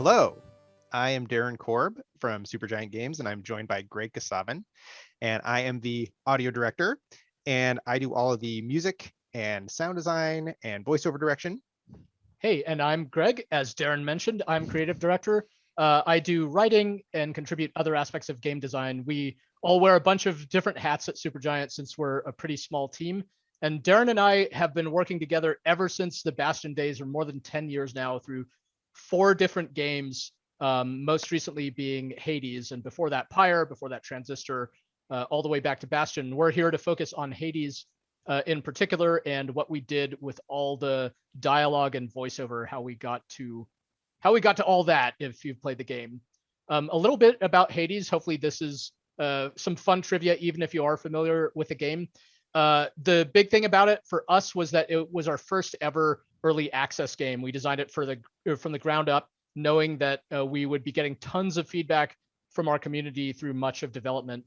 Hello, I am Darren Korb from Supergiant Games, and I'm joined by Greg Kasavin, and I am the audio director, and I do all of the music and sound design and voiceover direction. Hey, and I'm Greg. As Darren mentioned, I'm creative director. I do writing and contribute other aspects of game design. We all wear a bunch of different hats at Supergiant since we're a pretty small team. And Darren and I have been working together ever since the Bastion days, or more than 10 years now, through 4 different games, most recently being Hades, and before that Pyre, before that Transistor, all the way back to Bastion. We're here to focus on Hades in particular, and what we did with all the dialogue and voiceover, how we got to all that. If you've played the game, a little bit about Hades. Hopefully, this is some fun trivia, even if you are familiar with the game. The big thing about it for us was that it was our first ever early access game. We designed it from the ground up, knowing that we would be getting tons of feedback from our community through much of development.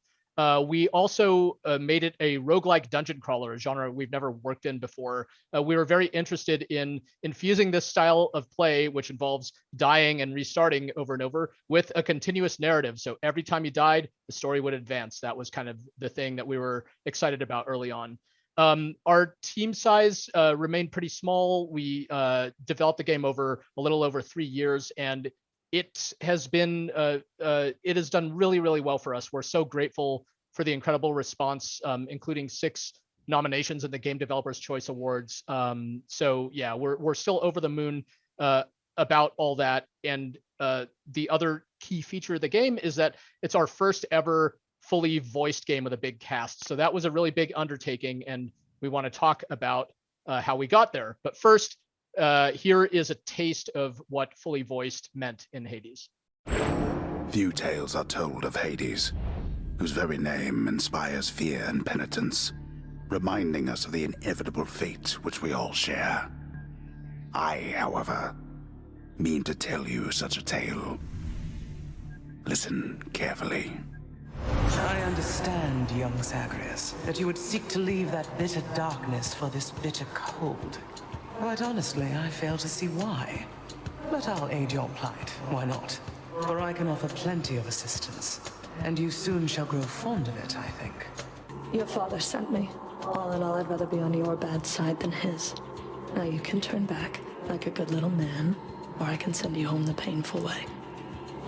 We also made it a roguelike dungeon crawler, a genre we've never worked in before. We were very interested in infusing this style of play, which involves dying and restarting over and over, with a continuous narrative. So every time you died, the story would advance. That was kind of the thing that we were excited about early on. Our team size remained pretty small. We developed the game over a little over 3 years, and it has done really, really well for us. We're so grateful for the incredible response, including 6 nominations in the Game Developers Choice Awards. So yeah, we're still over the moon about all that. And the other key feature of the game is that it's our first ever fully voiced game with a big cast. So that was a really big undertaking, and we want to talk about how we got there. But first, here is a taste of what fully voiced meant in Hades. Few tales are told of Hades, whose very name inspires fear and penitence, reminding us of the inevitable fate which we all share. I, however, mean to tell you such a tale. Listen carefully. I understand, young Zagreus, that you would seek to leave that bitter darkness for this bitter cold. Quite honestly, I fail to see why. But I'll aid your plight, why not? For I can offer plenty of assistance, and you soon shall grow fond of it, I think. Your father sent me. All in all, I'd rather be on your bad side than his. Now you can turn back, like a good little man, or I can send you home the painful way.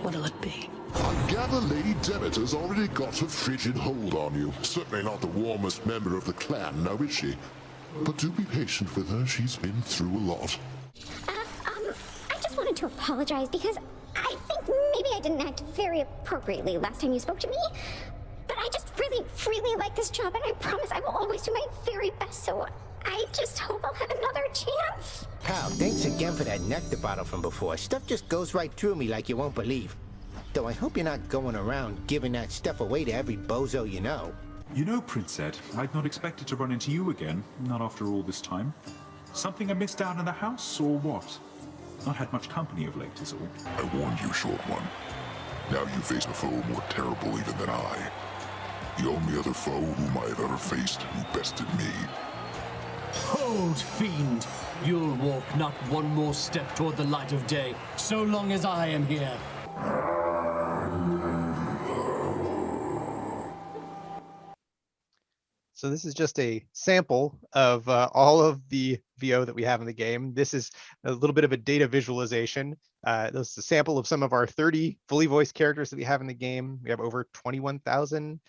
What'll it be? I gather Lady Demeter's already got a frigid hold on you. Certainly not the warmest member of the clan, now is she? But do be patient with her, she's been through a lot. I just wanted to apologize because I think maybe I didn't act very appropriately last time you spoke to me. But I just really, really like this job, and I promise I will always do my very best, so I just hope I'll have another chance. Pal, thanks again for that nectar bottle from before. Stuff just goes right through me like you won't believe. Though I hope you're not going around giving that stuff away to every bozo you know. You know, Prince Ed, I'd not expected to run into you again, not after all this time. Something amiss down in the house, or what? Not had much company of late, is all. I warned you, short one. Now you face a foe more terrible even than I. The only other foe whom I have ever faced who bested me. Hold, fiend! You'll walk not one more step toward the light of day, so long as I am here. So this is just a sample of all of the VO that we have in the game. This is a little bit of a data visualization. This is a sample of some of our 30 fully voiced characters that we have in the game. We have over 21,000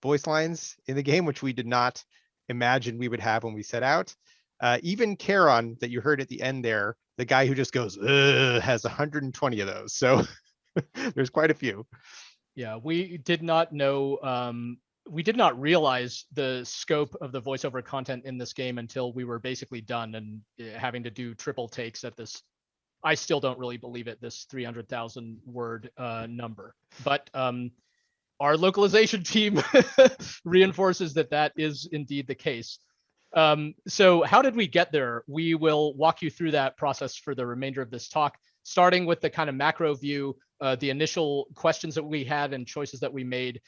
voice lines in the game, which we did not imagine we would have when we set out. Even Charon, that you heard at the end there, the guy who just goes, has 120 of those. So there's quite a few. Yeah, we did not know, we did not realize the scope of the voiceover content in this game until we were basically done and having to do triple takes at this. I still don't really believe it, this 300,000 word number. But our localization team reinforces that that is indeed the case. So how did we get there? We will walk you through that process for the remainder of this talk, starting with the kind of macro view, the initial questions that we had and choices that we made,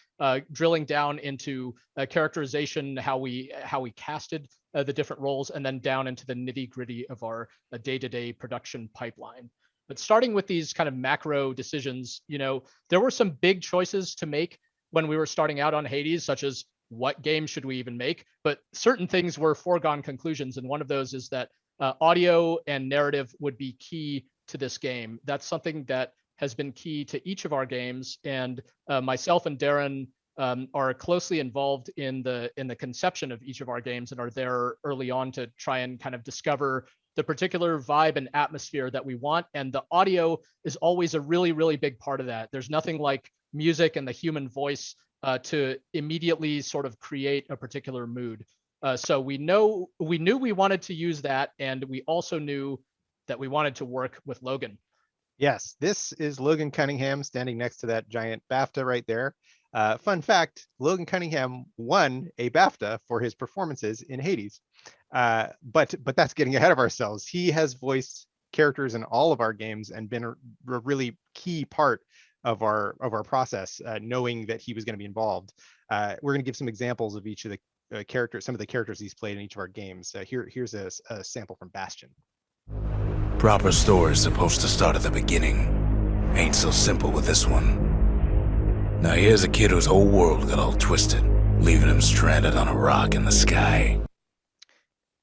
drilling down into characterization, how we casted the different roles, and then down into the nitty gritty of our day-to-day production pipeline. But starting with these kind of macro decisions, there were some big choices to make when we were starting out on Hades, such as what game should we even make? But certain things were foregone conclusions. And one of those is that audio and narrative would be key to this game. That's something that has been key to each of our games. And myself and Darren are closely involved in the conception of each of our games and are there early on to try and kind of discover the particular vibe and atmosphere that we want. And the audio is always a really, really big part of that. There's nothing like music and the human voice to immediately sort of create a particular mood. So we knew we wanted to use that, and we also knew that we wanted to work with Logan. Yes, this is Logan Cunningham standing next to that giant BAFTA right there. Fun fact, Logan Cunningham won a BAFTA for his performances in Hades. But that's getting ahead of ourselves. He has voiced characters in all of our games and been a really key part of our process, knowing that he was going to be involved. We're going to give some examples of each of the characters, some of the characters he's played in each of our games. Here's a sample from Bastion. Proper story's supposed to start at the beginning. Ain't so simple with this one. Now here's a kid whose whole world got all twisted, leaving him stranded on a rock in the sky.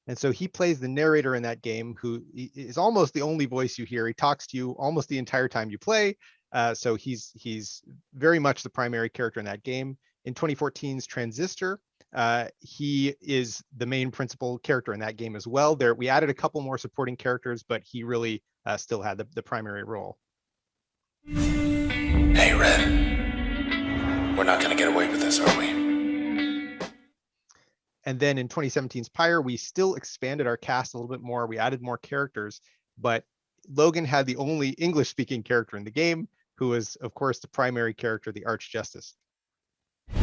And so he plays the narrator in that game, who is almost the only voice you hear. He talks to you almost the entire time you play. So he's very much the primary character in that game. In 2014's Transistor, he is the main principal character in that game as well. We added a couple more supporting characters, but he really still had the primary role. Hey, Red. We're not gonna get away with this, are we? And then in 2017's Pyre, we still expanded our cast a little bit more. We added more characters, but Logan had the only English-speaking character in the game, who was, of course, the primary character, the Archjustice.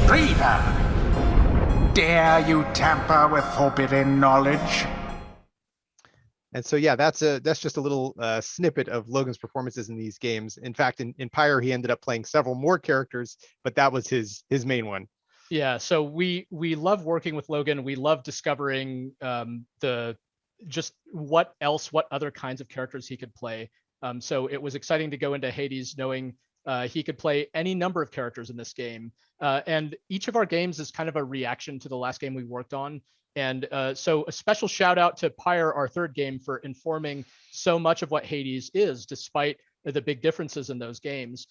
Freedom! Dare you tamper with forbidden knowledge? And so, yeah, that's just a little snippet of Logan's performances in these games. In fact, in Pyre, he ended up playing several more characters, but that was his main one. Yeah, so we love working with Logan. We love discovering what other kinds of characters he could play. So it was exciting to go into Hades knowing he could play any number of characters in this game. And each of our games is kind of a reaction to the last game we worked on. And so a special shout out to Pyre, our third game, for informing so much of what Hades is, despite the big differences in those games.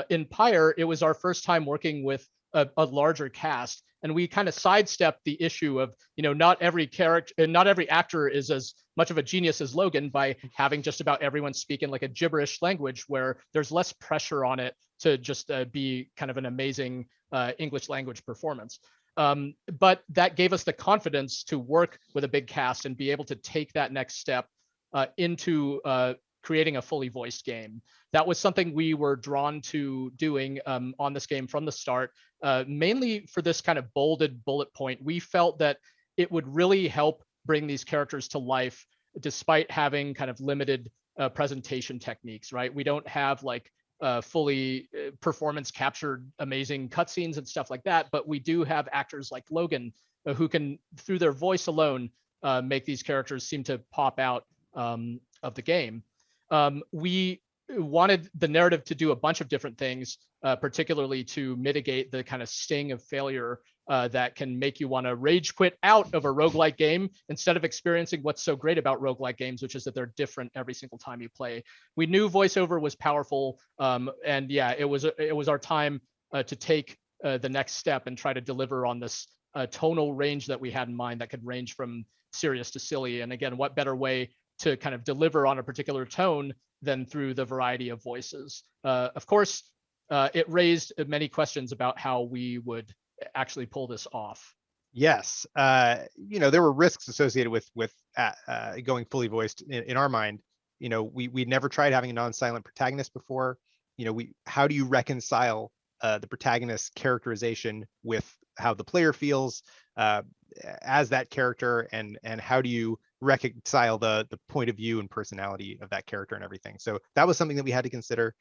In Pyre, it was our first time working with a larger cast, and we kind of sidestepped the issue of, not every character and not every actor is as much of a genius as Logan by having just about everyone speak in like a gibberish language where there's less pressure on it to just be kind of an amazing English language performance. But that gave us the confidence to work with a big cast and be able to take that next step into creating a fully voiced game. That was something we were drawn to doing on this game from the start, mainly for this kind of bolded bullet point. We felt that it would really help bring these characters to life despite having kind of limited presentation techniques, right? We don't have like fully performance captured amazing cutscenes and stuff like that, but we do have actors like Logan who can, through their voice alone, make these characters seem to pop out of the game. We wanted the narrative to do a bunch of different things, particularly to mitigate the kind of sting of failure that can make you want to rage quit out of a roguelike game instead of experiencing what's so great about roguelike games, which is that they're different every single time you play. We knew voiceover was powerful, and yeah, it was our time to take the next step and try to deliver on this tonal range that we had in mind that could range from serious to silly. And again, what better way to kind of deliver on a particular tone than through the variety of voices. Of course, it raised many questions about how we would actually pull this off. Yes, there were risks associated with going fully voiced in our mind. We never tried having a non-silent protagonist before. How do you reconcile the protagonist's characterization with how the player feels as that character, and how do you reconcile the point of view and personality of that character and everything. So that was something that we had to consider.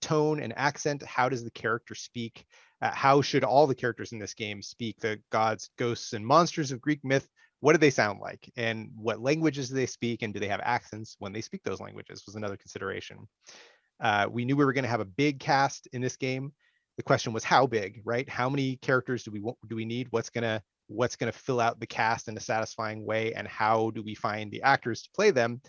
Tone and accent, how does the character speak? How should all the characters in this game speak the gods, ghosts, and monsters of Greek myth? What do they sound like? And what languages do they speak? And do they have accents when they speak those languages was another consideration. We knew we were going to have a big cast in this game. The question was how big, right? How many characters do we need? What's gonna fill out the cast in a satisfying way? And how do we find the actors to play them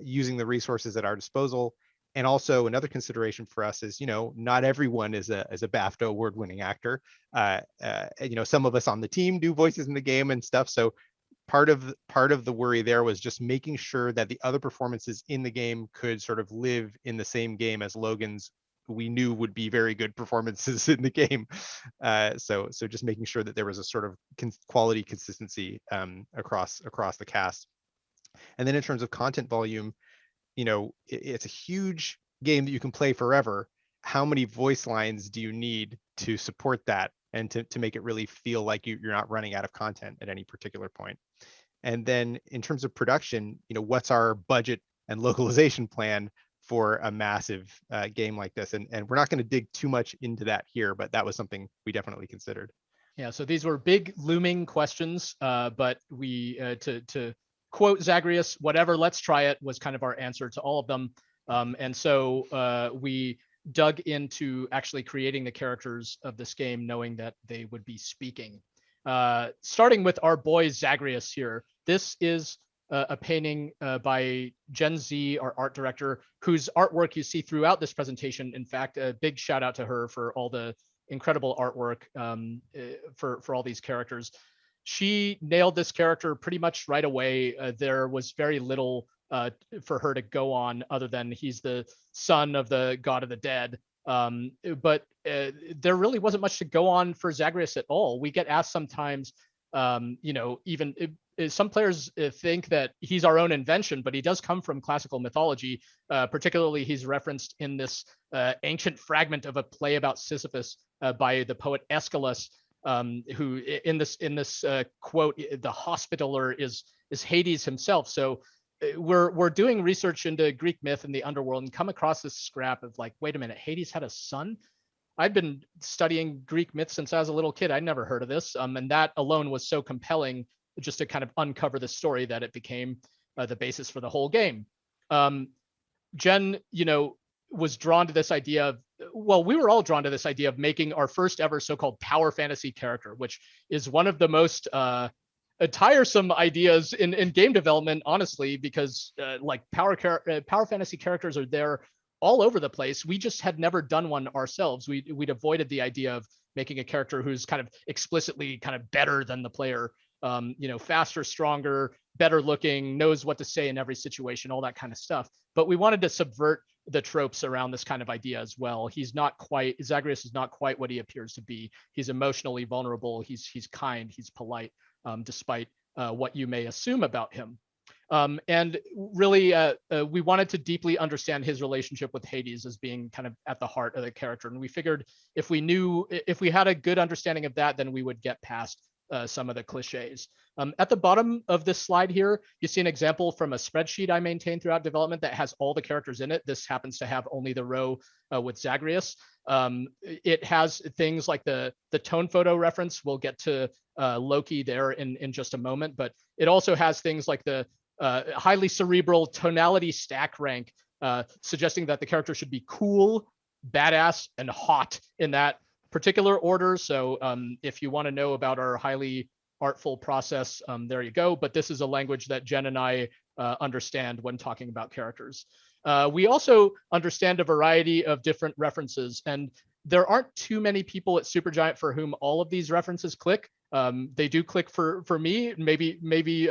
using the resources at our disposal? And also another consideration for us is, not everyone is a BAFTA award-winning actor. Some of us on the team do voices in the game and stuff. So part of the worry there was just making sure that the other performances in the game could sort of live in the same game as Logan's. We knew would be very good performances in the game. So just making sure that there was a sort of quality consistency across the cast. And then in terms of content volume, it's a huge game that you can play forever. How many voice lines do you need to support that and to make it really feel like you're not running out of content at any particular point? And then in terms of production, what's our budget and localization plan for a massive game like this? And we're not going to dig too much into that here, but that was something we definitely considered. Yeah, so these were big looming questions, but we to quote Zagreus, whatever, let's try it was kind of our answer to all of them. And so we dug into actually creating the characters of this game, knowing that they would be speaking. Starting with our boy Zagreus here. This is a painting by Gen Z, our art director, whose artwork you see throughout this presentation. In fact, a big shout out to her for all the incredible artwork for all these characters. She nailed this character pretty much right away. There was very little for her to go on other than he's the son of the god of the dead. But there really wasn't much to go on for Zagreus at all. We get asked sometimes, even some players think that he's our own invention, but he does come from classical mythology. Particularly, he's referenced in this ancient fragment of a play about Sisyphus by the poet Aeschylus, who in this quote, the hospitaller is Hades himself. So we're doing research into Greek myth and the underworld and come across this scrap of like, wait a minute, Hades had a son? I've been studying Greek myth since I was a little kid. I'd never heard of this. And that alone was so compelling just to kind of uncover the story that it became the basis for the whole game. Jen, was drawn to this idea of, well, we were all drawn to this idea of making our first ever so-called power fantasy character, which is one of the most tiresome ideas in game development, honestly, because like power fantasy characters are there all over the place. We just had never done one ourselves. We'd avoided the idea of making a character who's kind of explicitly kind of better than the player, faster, stronger, better looking, knows what to say in every situation, all that kind of stuff. But we wanted to subvert the tropes around this kind of idea as well. Zagreus is not quite what he appears to be. He's emotionally vulnerable. He's kind, he's polite, despite what you may assume about him. And really, we wanted to deeply understand his relationship with Hades as being kind of at the heart of the character. And we figured if we had a good understanding of that, then we would get past some of the cliches. At the bottom of this slide here, you see an example from a spreadsheet I maintained throughout development that has all the characters in it. This happens to have only the row with Zagreus. It has things like the tone photo reference. We'll get to Loki there in just a moment, but it also has things like the highly cerebral tonality stack rank, suggesting that the character should be cool, badass, and hot in that particular order. So if you want to know about our highly artful process, there you go. But this is a language that Jen and I understand when talking about characters. We also understand a variety of different references, and there aren't too many people at Supergiant for whom all of these references click. They do click for me, maybe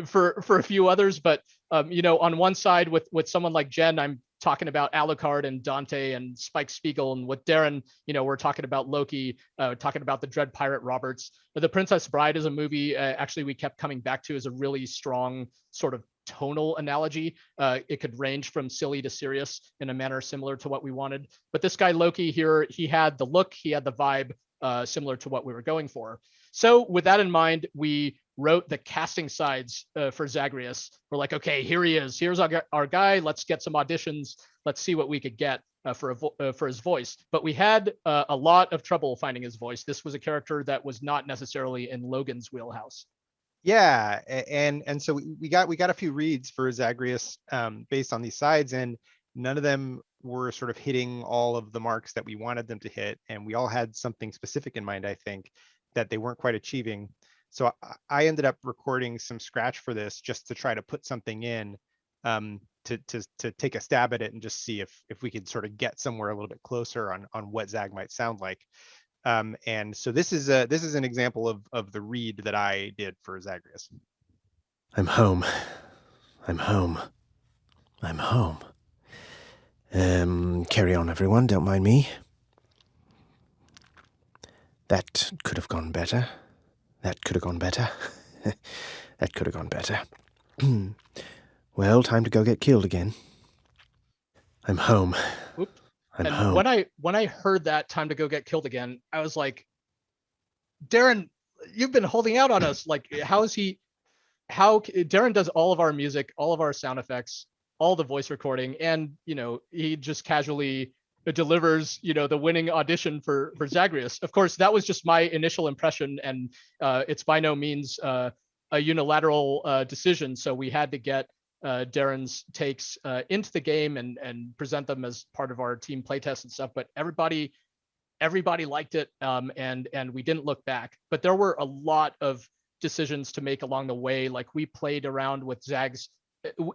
for a few others, but on one side with someone like Jen, I'm talking about Alucard and Dante and Spike Spiegel, and with Darren, we're talking about Loki, talking about the Dread Pirate Roberts. The Princess Bride is a movie actually we kept coming back to as a really strong sort of tonal analogy. It could range from silly to serious in a manner similar to what we wanted. But this guy Loki here, he had the look, he had the vibe similar to what we were going for. So with that in mind, we wrote the casting sides for Zagreus. We're like, okay, here he is. Here's our guy. Let's get some auditions. Let's see what we could get. for his voice, but we had a lot of trouble finding his voice. This was a character that was not necessarily in Logan's wheelhouse. Yeah, and so we got a few reads for Zagreus based on these sides, and none of them were sort of hitting all of the marks that we wanted them to hit, and we all had something specific in mind, I think, that they weren't quite achieving. So I ended up recording some scratch for this just to try to put something in to take a stab at it and just see if we could sort of get somewhere a little bit closer on what Zag might sound like. And so this is an example of the read that I did for Zagreus. I'm home. I'm home. I'm home. Carry on, everyone. Don't mind me. That could have gone better. That could have gone better. That could have gone better. Well, time to go get killed again. I'm home. Whoop. I'm and home. When I heard that time to go get killed again, I was like, Darren, you've been holding out on us. Like, Darren does all of our music, all of our sound effects, all the voice recording, and he just casually delivers the winning audition for Zagreus. Of course, that was just my initial impression, and it's by no means a unilateral decision. So we had to get Darren's takes into the game and present them as part of our team playtest and stuff. But everybody liked it, and we didn't look back. But there were a lot of decisions to make along the way. Like, we played around with Zag's.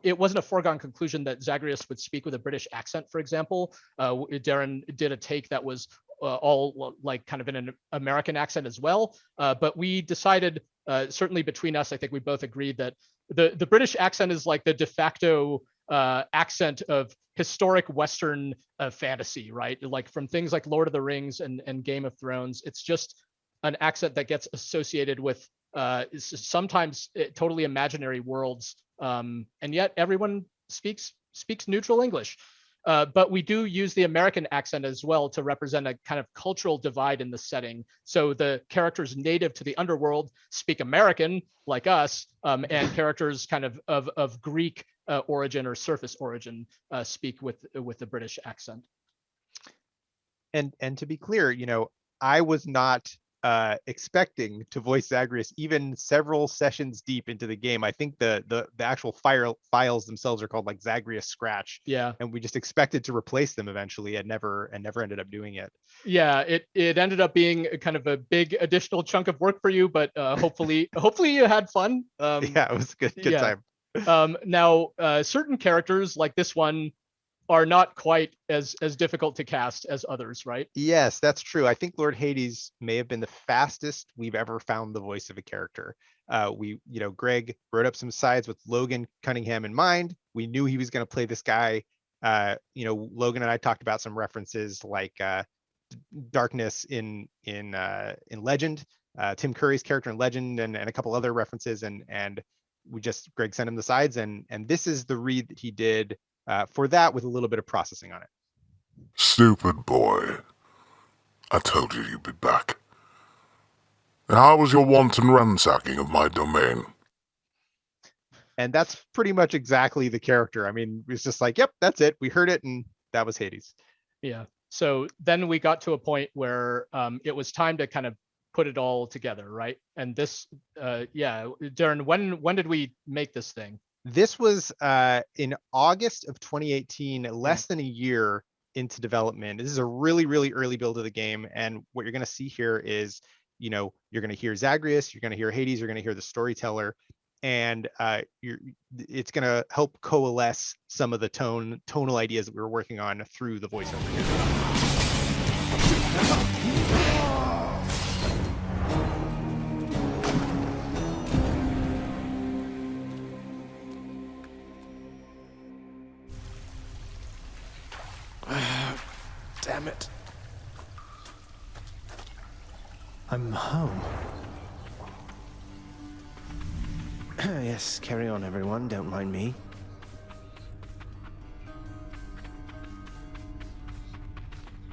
It wasn't a foregone conclusion that Zagreus would speak with a British accent, for example. Darren did a take that was all like kind of in an American accent as well. But we decided, certainly between us, I think we both agreed that the British accent is like the de facto accent of historic Western fantasy, right? Like from things like Lord of the Rings and Game of Thrones. It's just an accent that gets associated with sometimes totally imaginary worlds. And yet everyone speaks neutral English. But we do use the American accent as well to represent a kind of cultural divide in the setting. So the characters native to the underworld speak American, like us, and characters kind of Greek origin or surface origin speak with the British accent. And to be clear, I was not expecting to voice Zagreus even several sessions deep into the game. I think the actual files themselves are called like Zagreus Scratch. Yeah. And we just expected to replace them eventually and never ended up doing it. Yeah, it ended up being kind of a big additional chunk of work for you, but hopefully you had fun. Yeah, it was a good time. Now, certain characters like this one are not quite as difficult to cast as others, right? Yes, that's true. I think Lord Hades may have been the fastest we've ever found the voice of a character. Greg wrote up some sides with Logan Cunningham in mind. We knew he was going to play this guy. Logan and I talked about some references like Darkness in Legend, Tim Curry's character in Legend, and a couple other references. And Greg sent him the sides, and this is the read that he did for that with a little bit of processing on it. Stupid boy. I told you you'd be back. And how was your wanton ransacking of my domain? And that's pretty much exactly the character. I mean, it's just like, yep, that's it. We heard it, and that was Hades. Yeah. So then we got to a point where it was time to kind of put it all together, right? And this, Darren, when did we make this thing? This was in August of 2018, less than a year into development. This is a really, really early build of the game. And what you're going to see here is, you're going to hear Zagreus, you're going to hear Hades, you're going to hear the storyteller, and it's going to help coalesce some of the tonal ideas that we were working on through the voiceover here. Damn it. I'm home. Yes, carry on, everyone. Don't mind me.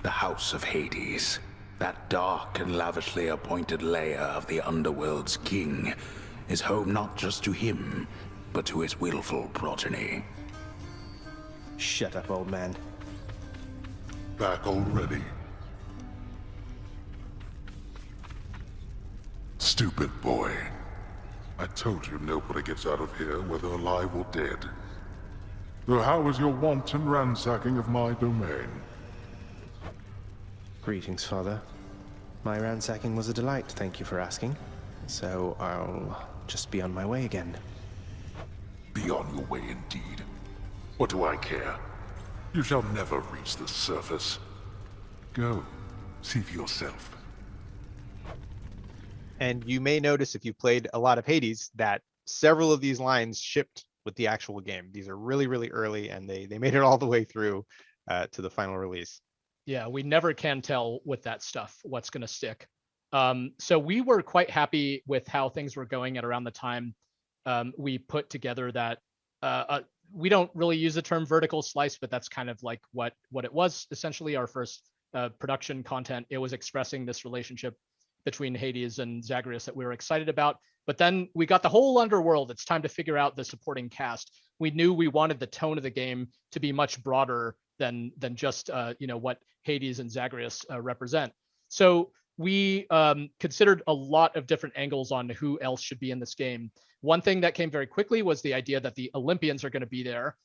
The House of Hades, that dark and lavishly appointed lair of the Underworld's king, is home not just to him, but to his willful progeny. Shut up, old man. Back already? Stupid boy. I told you nobody gets out of here, whether alive or dead. So how is your wanton ransacking of my domain? Greetings, Father. My ransacking was a delight, thank you for asking. So I'll just be on my way again. Be on your way indeed. What do I care? You shall never reach the surface. Go, see for yourself. And you may notice if you played a lot of Hades that several of these lines shipped with the actual game. These are really, really early, and they made it all the way through to the final release. Yeah, we never can tell with that stuff what's going to stick. So we were quite happy with how things were going at around the time we put together that. We don't really use the term vertical slice, but that's kind of like what it was. Essentially, our first production content. It was expressing this relationship between Hades and Zagreus that we were excited about. But then we got the whole underworld. It's time to figure out the supporting cast. We knew we wanted the tone of the game to be much broader than just what Hades and Zagreus represent. So we considered a lot of different angles on who else should be in this game. One thing that came very quickly was the idea that the Olympians are going to be there.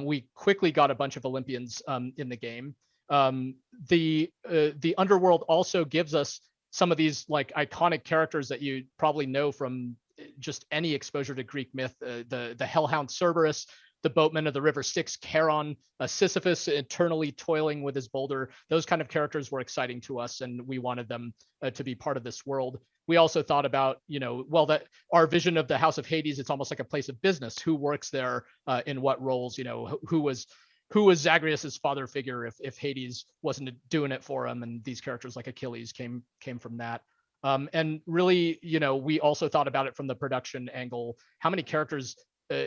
We quickly got a bunch of Olympians in the game. The underworld also gives us some of these like iconic characters that you probably know from just any exposure to Greek myth. The Hellhound Cerberus, the boatman of the river Styx, Charon, Sisyphus eternally toiling with his boulder. Those kind of characters were exciting to us, and we wanted them to be part of this world. We also thought about, that our vision of the House of Hades, it's almost like a place of business. Who works there, in what roles? Who was Zagreus's father figure if Hades wasn't doing it for him? And these characters like Achilles came from that. And really, we also thought about it from the production angle. How many characters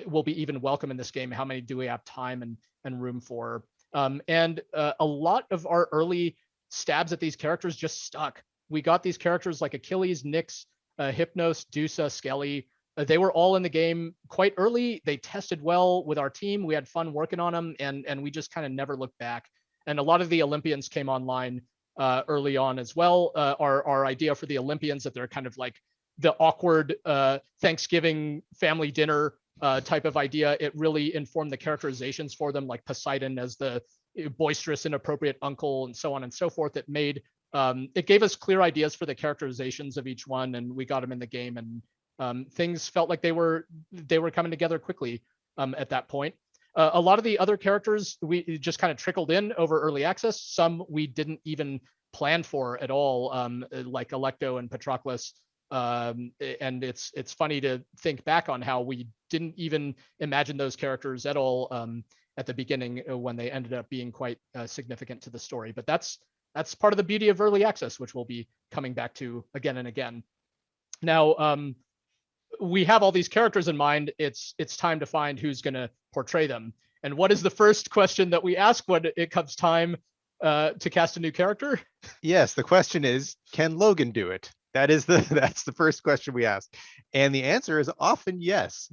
will be even welcome in this game? How many do we have time and room for? And a lot of our early stabs at these characters just stuck. We got these characters like Achilles, Nyx, Hypnos, Dusa, Skelly. They were all in the game quite early. They tested well with our team. We had fun working on them, and we just kind of never looked back. And a lot of the Olympians came online early on as well. Our idea for the Olympians, that they're kind of like the awkward Thanksgiving family dinner type of idea, it really informed the characterizations for them, like Poseidon as the boisterous, inappropriate uncle, and so on and so forth. It gave us clear ideas for the characterizations of each one, and we got them in the game, and things felt like they were coming together quickly at that point. A lot of the other characters we just kind of trickled in over early access. Some we didn't even plan for at all, like Alecto and Patroclus. And it's funny to think back on how we didn't even imagine those characters at all at the beginning, when they ended up being quite significant to the story. But that's part of the beauty of early access, which we'll be coming back to again and again. Now, we have all these characters in mind. It's time to find who's going to portray them. And what is the first question that we ask when it comes time to cast a new character? Yes, the question is, can Logan do it? That's the first question we ask. And the answer is often yes.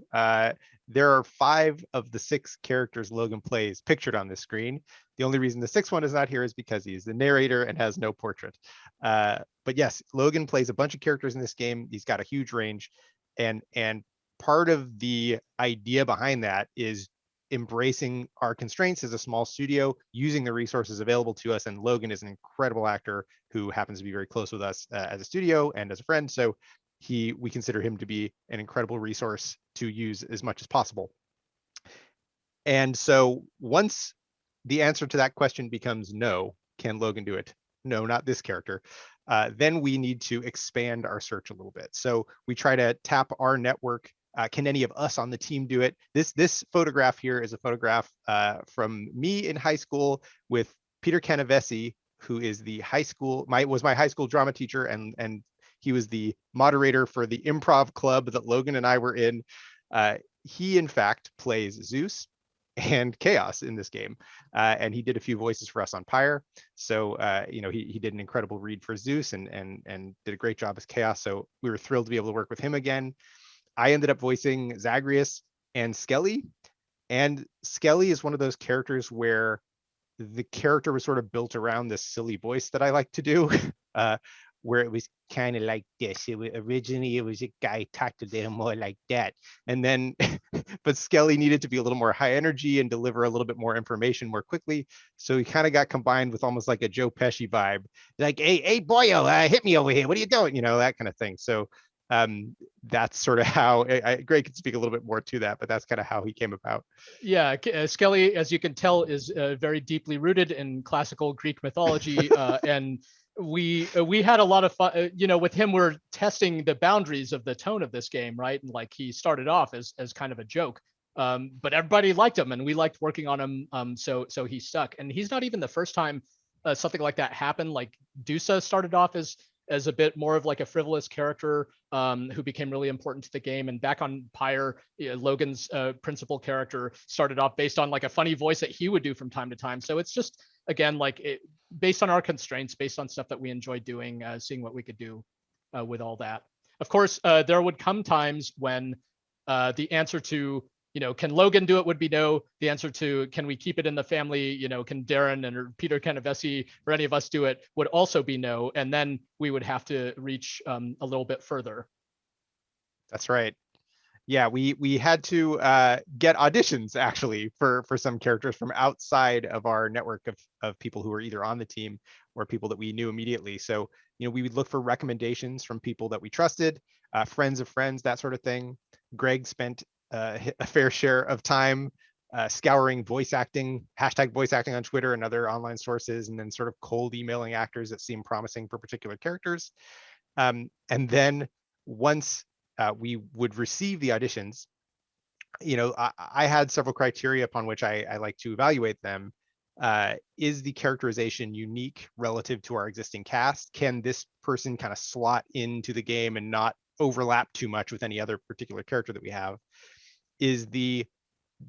There are 5 of the 6 characters Logan plays pictured on this screen. The only reason the 6th one is not here is because he's the narrator and has no portrait. But yes, Logan plays a bunch of characters in this game. He's got a huge range. And part of the idea behind that is embracing our constraints as a small studio, using the resources available to us. And Logan is an incredible actor who happens to be very close with us as a studio and as a friend. So we consider him to be an incredible resource to use as much as possible. And so once the answer to that question becomes no, can Logan do it? No, not this character. Then we need to expand our search a little bit. So we try to tap our network. Can any of us on the team do it? This photograph here is a photograph from me in high school with Peter Canavesi, who is was my high school drama teacher, and he was the moderator for the improv club that Logan and I were in. He in fact plays Zeus and Chaos in this game, and he did a few voices for us on Pyre. So he did an incredible read for Zeus and did a great job as Chaos. So we were thrilled to be able to work with him again. I ended up voicing Zagreus and Skelly, and Skelly is one of those characters where the character was sort of built around this silly voice that I like to do, where it was kind of like this. Originally, it was a guy talked a little more like that, and then, but Skelly needed to be a little more high energy and deliver a little bit more information more quickly. So he kind of got combined with almost like a Joe Pesci vibe, like, hey boyo, hit me over here. What are you doing? That kind of thing. So that's sort of how Greg can speak a little bit more to that, but that's kind of how he came about. Yeah, Skelly, as you can tell, is very deeply rooted in classical Greek mythology, and we had a lot of fun. With him, we're testing the boundaries of the tone of this game, right? And like he started off as kind of a joke, but everybody liked him, and we liked working on him. So he stuck, and he's not even the first time something like that happened. Like Dusa started off as a bit more of like a frivolous character who became really important to the game. And back on Pyre, Logan's principal character started off based on like a funny voice that he would do from time to time. So it's just, again, like based on our constraints, based on stuff that we enjoy doing, seeing what we could do with all that. Of course, there would come times when the answer to, can Logan do it would be no. The answer to, can we keep it in the family? Can Darren or Peter Canavesi or any of us do it would also be no. And then we would have to reach a little bit further. That's right. Yeah, we had to get auditions actually for some characters from outside of our network of people who were either on the team or people that we knew immediately. So, we would look for recommendations from people that we trusted, friends of friends, that sort of thing. Greg spent a fair share of time scouring voice acting, hashtag voice acting on Twitter and other online sources, and then sort of cold emailing actors that seem promising for particular characters. And then once we would receive the auditions, I had several criteria upon which I like to evaluate them. Is the characterization unique relative to our existing cast? Can this person kind of slot into the game and not overlap too much with any other particular character that we have? Is the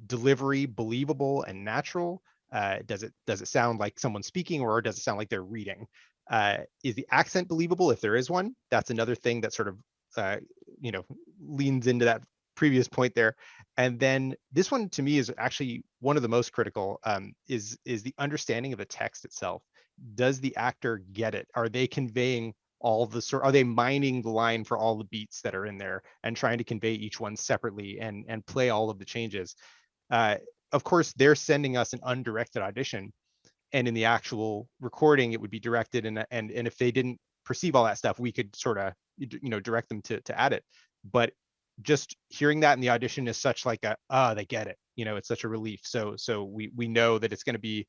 delivery believable and natural? Does it sound like someone speaking, or does it sound like they're reading? Is the accent believable if there is one? That's another thing that sort of leans into that previous point there. And then this one to me is actually one of the most critical, is the understanding of the text itself. Does the actor get it? Are they conveying are they mining the line for all the beats that are in there and trying to convey each one separately and play all of the changes? Of course, they're sending us an undirected audition, and in the actual recording, it would be directed. And if they didn't perceive all that stuff, we could sort of, direct them to add it. But just hearing that in the audition is such like they get it. It's such a relief. So we know that it's going to be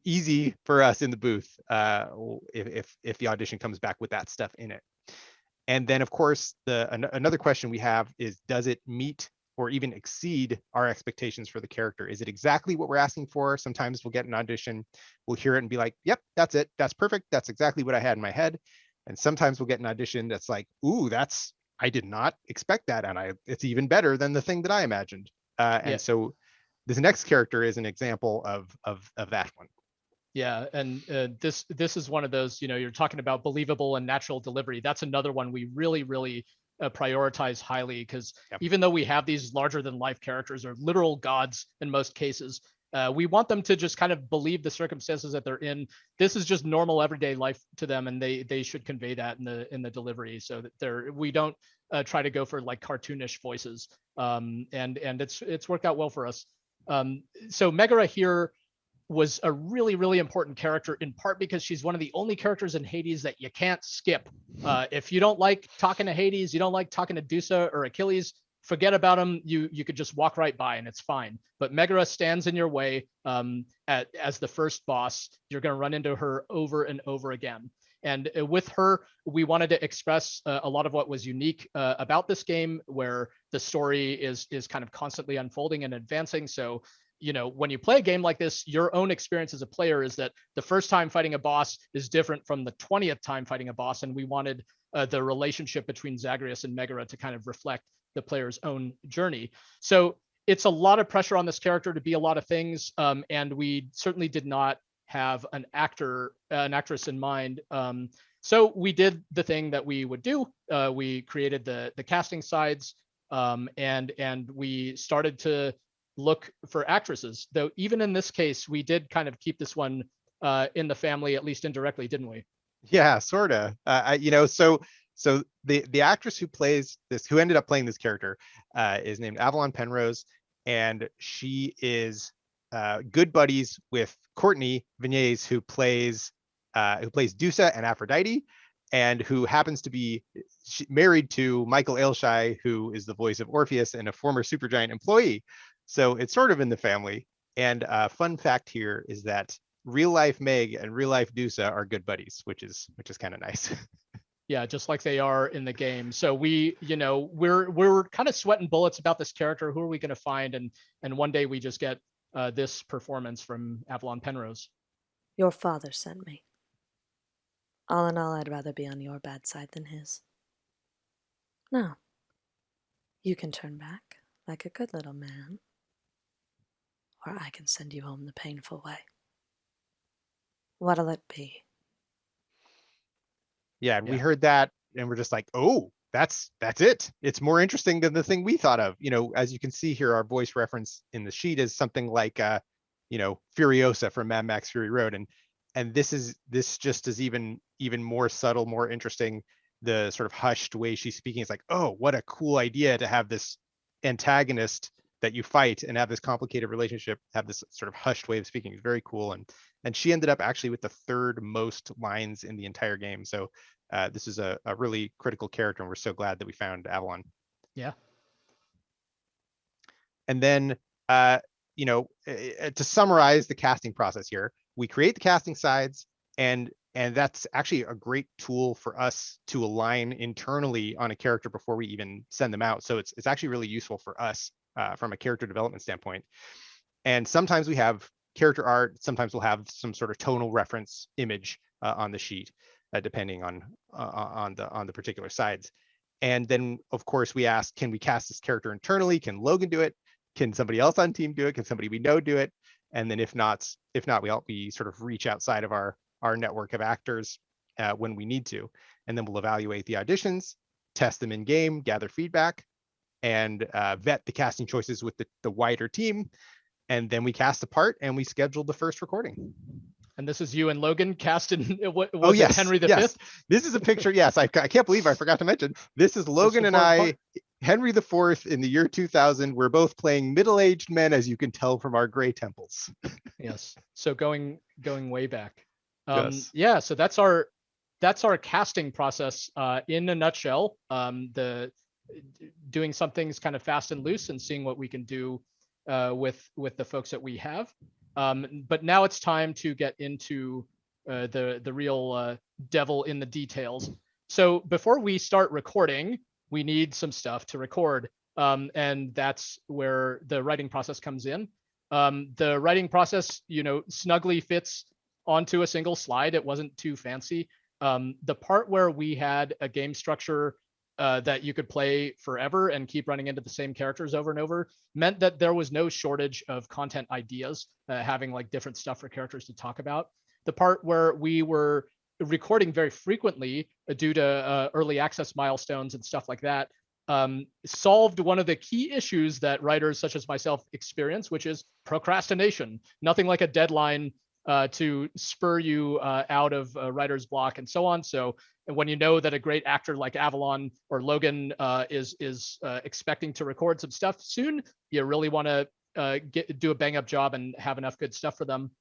easy for us in the booth if the audition comes back with that stuff in it. And then of course another question we have is, does it meet or even exceed our expectations for the character? Is it exactly what we're asking for? Sometimes we'll get an audition, we'll hear it and be like, yep, that's it, that's perfect, that's exactly what I had in my head. And sometimes we'll get an audition that's like, ooh, I did not expect that, and it's even better than the thing that I imagined. And so this next character is an example of that one. Yeah, and this is one of those, you're talking about believable and natural delivery. That's another one we really prioritize highly, because even though we have these larger than life characters, or literal gods in most cases, we want them to just kind of believe the circumstances that they're in. This is just normal everyday life to them, and they should convey that in the delivery, so that we don't try to go for like cartoonish voices. And it's worked out well for us. So Megara here was a really important character, in part because she's one of the only characters in Hades that you can't skip. If you don't like talking to Hades, you don't like talking to Dusa or Achilles, forget about them. You could just walk right by and it's fine. But Megara stands in your way as the first boss. You're going to run into her over and over again. And with her, we wanted to express a lot of what was unique about this game, where the story is kind of constantly unfolding and advancing. So, when you play a game like this, your own experience as a player is that the first time fighting a boss is different from the 20th time fighting a boss. And we wanted the relationship between Zagreus and Megara to kind of reflect the player's own journey. So it's a lot of pressure on this character to be a lot of things. And we certainly did not have an actress in mind. So we did the thing that we would do. We created the casting sides, and we started to look for actresses. Though even in this case, we did kind of keep this one in the family, at least indirectly, didn't we? Yeah, sort of. So the actress who plays this, who ended up playing this character, is named Avalon Penrose, and she is good buddies with Courtney Vignes, who plays Dusa and Aphrodite, and who happens to be married to Michael Ailshire, who is the voice of Orpheus and a former Supergiant employee. So it's sort of in the family. And fun fact here is that real life Meg and real life Dusa are good buddies, which is kind of nice. Yeah, just like they are in the game. So we, we're kind of sweating bullets about this character. Who are we going to find? And one day we just get this performance from Avalon Penrose. Your father sent me. All in all, I'd rather be on your bad side than his. Now, you can turn back like a good little man, or I can send you home the painful way. What'll it be? Yeah, and we heard that and we're just like, oh, that's it. It's more interesting than the thing we thought of. As you can see here, our voice reference in the sheet is something like Furiosa from Mad Max Fury Road. And this just is even more subtle, more interesting. The sort of hushed way she's speaking is like, oh, what a cool idea to have this antagonist that you fight and have this complicated relationship, have this sort of hushed way of speaking. Is very cool. And she ended up actually with the third most lines in the entire game. So this is a really critical character, and we're so glad that we found Avalon. Yeah. And then, to summarize the casting process here, we create the casting sides, and that's actually a great tool for us to align internally on a character before we even send them out. So it's actually really useful for us from a character development standpoint. And sometimes we have character art, sometimes we'll have some sort of tonal reference image on the sheet, depending on the particular sides. And then of course we ask, can we cast this character internally? Can Logan do it? Can somebody else on team do it? Can somebody we know do it? And then if not, we sort of reach outside of our network of actors when we need to. And then we'll evaluate the auditions, test them in game, gather feedback, and vet the casting choices with the wider team. And then we cast the part and we schedule the first recording. And this is you and Logan cast in Henry V? Yes. This is a picture. Yes, I can't believe I forgot to mention. This is Logan and I, Henry IV in the year 2000. We're both playing middle-aged men, as you can tell from our gray temples. Yes. So going way back. Yes. Yeah. So that's our casting process in a nutshell. The doing some things kind of fast and loose and seeing what we can do with the folks that we have. But now it's time to get into the real devil in the details. So before we start recording, we need some stuff to record. And that's where the writing process comes in. The writing process, snugly fits onto a single slide. It wasn't too fancy. The part where we had a game structure that you could play forever and keep running into the same characters over and over meant that there was no shortage of content ideas, having like different stuff for characters to talk about. The part where we were recording very frequently due to early access milestones and stuff like that solved one of the key issues that writers such as myself experience, which is procrastination. Nothing like a deadline to spur you out of writer's block and so on. So when you know that a great actor like Avalon or Logan is expecting to record some stuff soon, you really want to do a bang up job and have enough good stuff for them.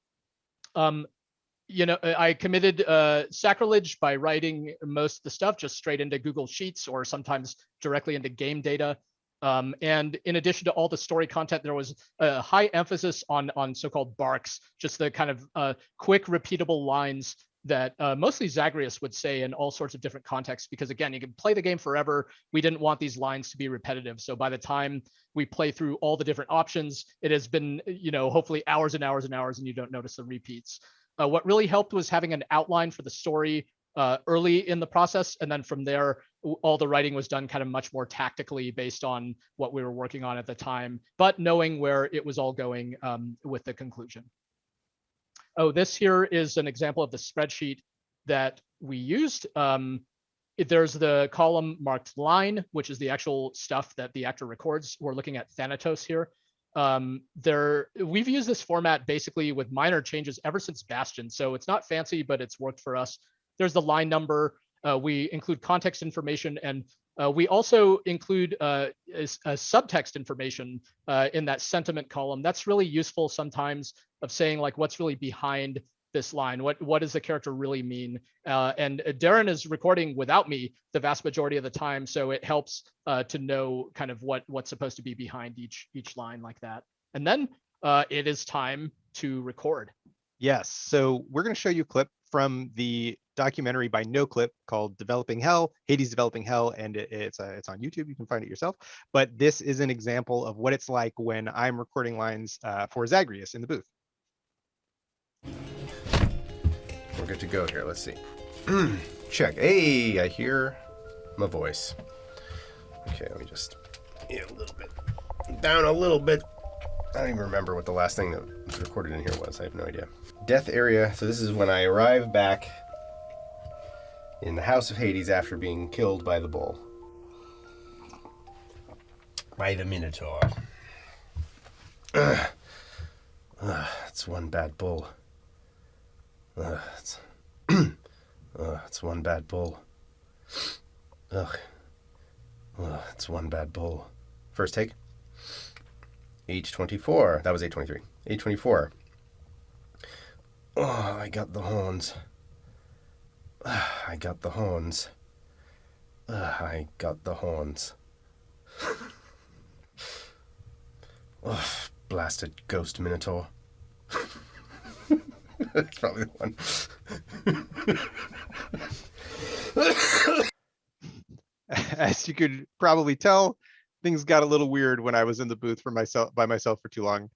I committed sacrilege by writing most of the stuff just straight into Google Sheets or sometimes directly into game data. And in addition to all the story content, there was a high emphasis on so-called barks, just the kind of quick, repeatable lines that mostly Zagreus would say in all sorts of different contexts, because again, you can play the game forever. We didn't want these lines to be repetitive. So by the time we play through all the different options, it has been, hopefully hours and hours and hours, and you don't notice the repeats. What really helped was having an outline for the story early in the process. And then from there, all the writing was done kind of much more tactically based on what we were working on at the time, but knowing where it was all going with the conclusion. Oh, this here is an example of the spreadsheet that we used. There's the column marked line, which is the actual stuff that the actor records. We're looking at Thanatos here. We've used this format basically with minor changes ever since Bastion. So it's not fancy, but it's worked for us. There's the line number. We include context information, and we also include a subtext information in that sentiment column. That's really useful sometimes of saying like what's really behind this line. What does the character really mean? And Darren is recording without me the vast majority of the time, so it helps to know kind of what's supposed to be behind each line like that. And then it is time to record. Yes, so we're going to show you a clip from the documentary by NoClip called Developing Hell, Hades Developing Hell, and it's on YouTube. You can find it yourself. But this is an example of what it's like when I'm recording lines for Zagreus in the booth. We're good to go here. Let's see. Check. Hey, I hear my voice. Okay, let me just a little bit down a little bit. I don't even remember what the last thing that was recorded in here was. I have no idea. Death area. So this is when I arrive back in the House of Hades after being killed by the bull. By the Minotaur. It's one bad bull. It's one bad bull. It's one bad bull. First take. H24. That was 823. 824. Oh, I got the horns. I got the horns. I got the horns. Oh, blasted ghost Minotaur. That's probably the one. As you could probably tell, things got a little weird when I was in the booth by myself for too long.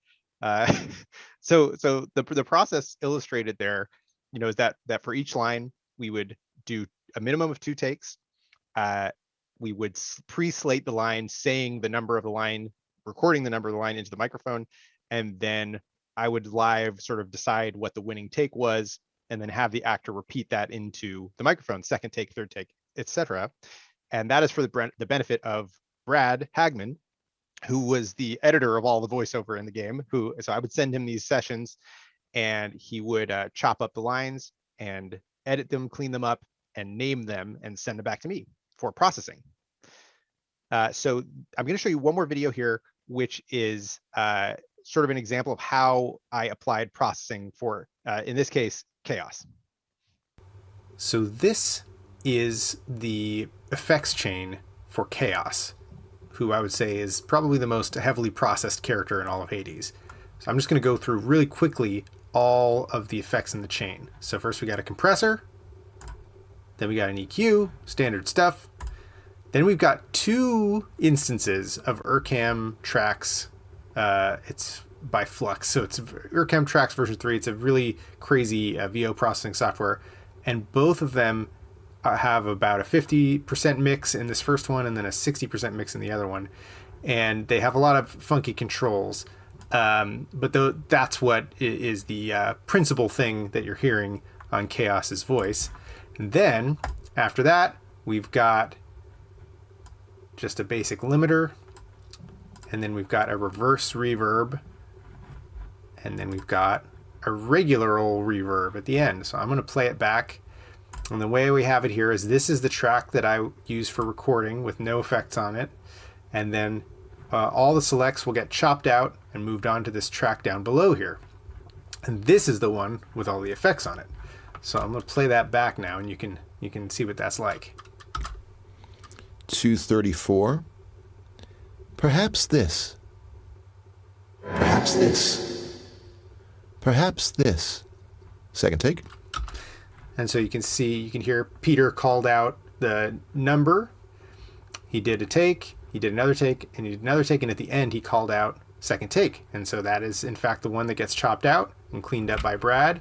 So the process illustrated there, is that for each line we would do a minimum of 2 takes. We would pre-slate the line, saying the number of the line, recording the number of the line into the microphone, and then I would live sort of decide what the winning take was, and then have the actor repeat that into the microphone, second take, third take, etc. And that is for the benefit of Brad Hagman, who was the editor of all the voiceover in the game. So I would send him these sessions, and he would chop up the lines and edit them, clean them up, and name them, and send them back to me for processing. So I'm going to show you one more video here, which is sort of an example of how I applied processing for, in this case, Chaos. So this is the effects chain for Chaos, who I would say is probably the most heavily processed character in all of Hades. So I'm just going to go through really quickly all of the effects in the chain. So first we got a compressor, then we got an EQ, standard stuff. Then we've got 2 instances of Urcam Tracks. It's by Flux, so it's Urcam Tracks version 3. It's a really crazy VO processing software, and both of them have about a 50% mix in this first one and then a 60% mix in the other one, and they have a lot of funky controls, but that's what is the principal thing that you're hearing on Chaos's voice. And then after that we've got just a basic limiter, and then we've got a reverse reverb, and then we've got a regular old reverb at the end. So I'm going to play it back. And the way we have it here is this is the track that I use for recording with no effects on it. And then all the selects will get chopped out and moved on to this track down below here. And this is the one with all the effects on it. So I'm going to play that back now, and you can see what that's like. 234. Perhaps this. Perhaps this. Perhaps this. Second take. And so you can hear Peter called out the number. He did a take, he did another take, and he did another take, and at the end he called out second take. And so that is in fact the one that gets chopped out and cleaned up by Brad,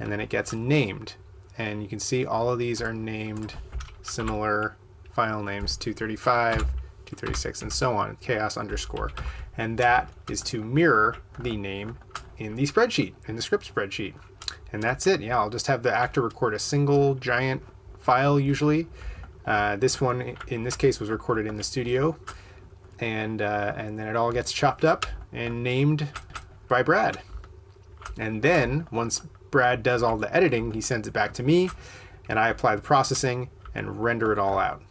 and then it gets named. And you can see all of these are named similar file names, 235, 236, and so on, chaos underscore. And that is to mirror the name in the spreadsheet, in the script spreadsheet. And that's it. Yeah, I'll just have the actor record a single giant file usually. This one, in this case, was recorded in the studio. And then it all gets chopped up and named by Brad. And then once Brad does all the editing, he sends it back to me, and I apply the processing and render it all out.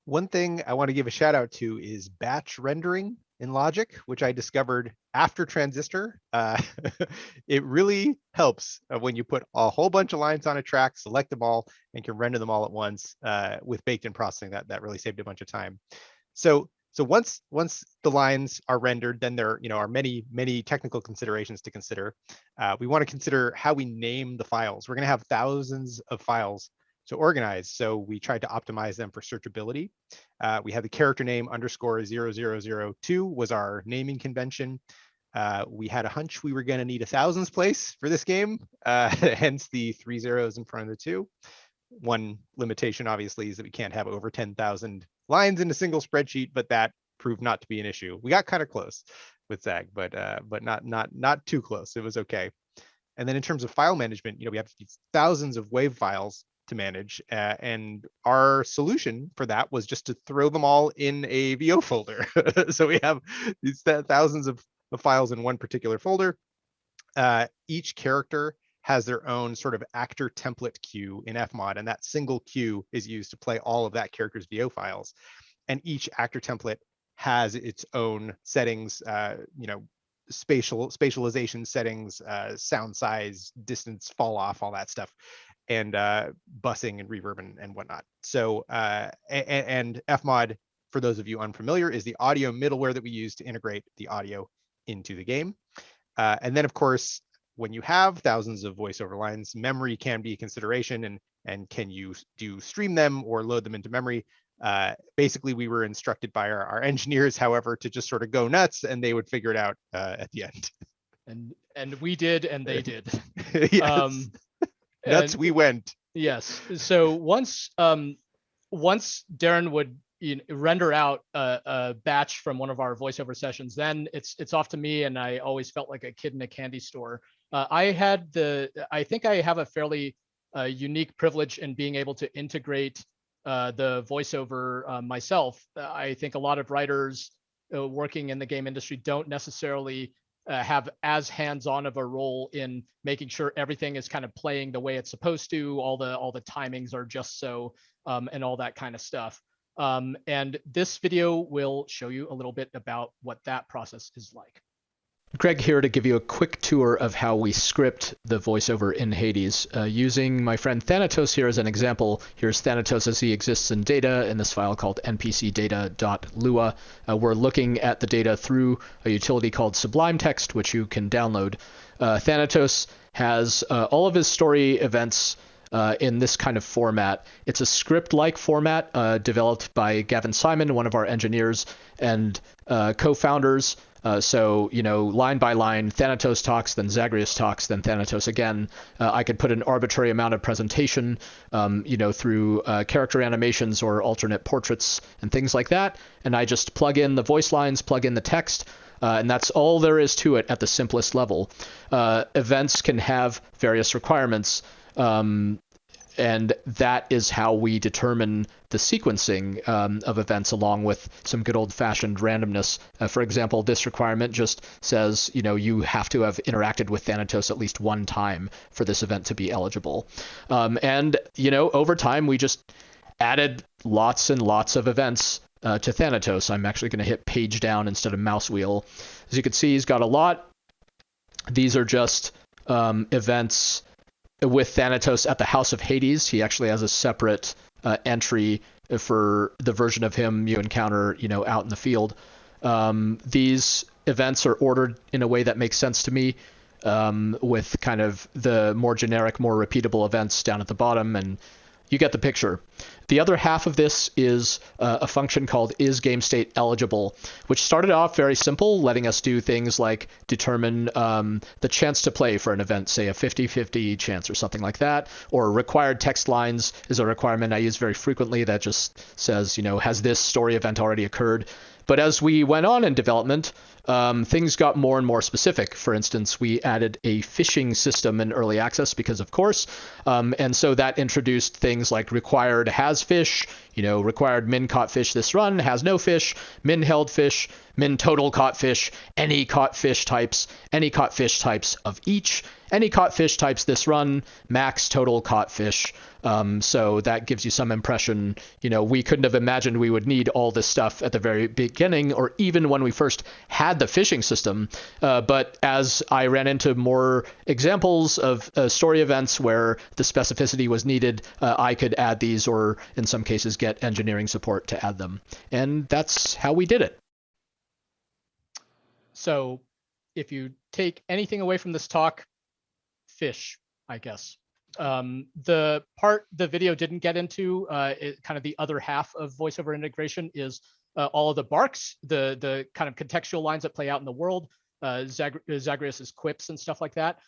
One thing I want to give a shout out to is batch rendering in Logic, which I discovered after Transistor. It really helps when you put a whole bunch of lines on a track, select them all, and can render them all at once with baked-in processing. That really saved a bunch of time. So once the lines are rendered, then there are many technical considerations to consider. We want to consider how we name the files. We're going to have thousands of files to organize, so we tried to optimize them for searchability. We had the character name _0002 was our naming convention. We had a hunch we were going to need a thousands place for this game, hence the 3 zeros in front of the 2. One limitation, obviously, is that we can't have over 10,000 lines in a single spreadsheet, but that proved not to be an issue. We got kind of close with Zag, but not too close. It was okay. And then in terms of file management, we have these thousands of WAV files to manage, and our solution for that was just to throw them all in a VO folder. So we have these thousands of files in one particular folder. Each character has their own sort of actor template queue in Fmod, and that single queue is used to play all of that character's VO files. And each actor template has its own settings, spatialization settings, sound size, distance, fall off, all that stuff, and busing and reverb and whatnot. So and Fmod, for those of you unfamiliar, is the audio middleware that we use to integrate the audio into the game. And then of course, when you have thousands of voiceover lines, memory can be a consideration, and can you stream them or load them into memory? Basically, we were instructed by our engineers, however, to just sort of go nuts, and they would figure it out at the end. And we did, and they did. Yes. Nuts we went. Yes. So once Darren would render out a batch from one of our voiceover sessions, then it's off to me, and I always felt like a kid in a candy store. I think I have a fairly unique privilege in being able to integrate the voiceover myself. I think a lot of writers working in the game industry don't necessarily have as hands-on of a role in making sure everything is kind of playing the way it's supposed to. All the timings are just so, and all that kind of stuff. And this video will show you a little bit about what that process is like. Greg here to give you a quick tour of how we script the voiceover in Hades. Using my friend Thanatos here as an example, here's Thanatos as he exists in data in this file called npcdata.lua. We're looking at the data through a utility called Sublime Text, which you can download. Thanatos has all of his story events in this kind of format. It's a script-like format developed by Gavin Simon, one of our engineers and co-founders. So, line by line, Thanatos talks, then Zagreus talks, then Thanatos again. I could put an arbitrary amount of presentation, through character animations or alternate portraits and things like that. And I just plug in the voice lines, plug in the text, and that's all there is to it at the simplest level. Events can have various requirements. And that is how we determine the sequencing of events, along with some good old-fashioned randomness. For example, this requirement just says, you have to have interacted with Thanatos at least one time for this event to be eligible. And over time, we just added lots and lots of events to Thanatos. I'm actually going to hit page down instead of mouse wheel. As you can see, he's got a lot. These are just events with Thanatos at the House of Hades. He actually has a separate entry for the version of him you encounter, out in the field. These events are ordered in a way that makes sense to me, with kind of the more generic, more repeatable events down at the bottom, and you get the picture. The other half of this is a function called isGameStateEligible, which started off very simple, letting us do things like determine the chance to play for an event, say a 50-50 chance or something like that, or required text lines is a requirement I use very frequently that just says, has this story event already occurred? But as we went on in development, things got more and more specific. For instance, we added a fishing system in early access because of course, and so that introduced things like required has fish, required min caught fish this run, has no fish, min held fish, min total caught fish, any caught fish types of each, any caught fish types this run, max total caught fish. So that gives you some impression. We couldn't have imagined we would need all this stuff at the very beginning or even when we first had the fishing system. But as I ran into more examples of story events where the specificity was needed, I could add these or in some cases get engineering support to add them. And that's how we did it. So if you take anything away from this talk, fish, I guess. The part the video didn't get into, kind of the other half of voiceover integration is all of the barks, the kind of contextual lines that play out in the world, Zagreus's quips and stuff like that.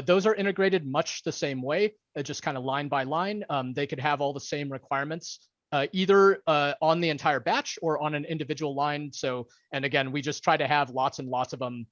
Those are integrated much the same way, just kind of line by line. They could have all the same requirements, either on the entire batch or on an individual line. So, and again, we just try to have lots and lots of them.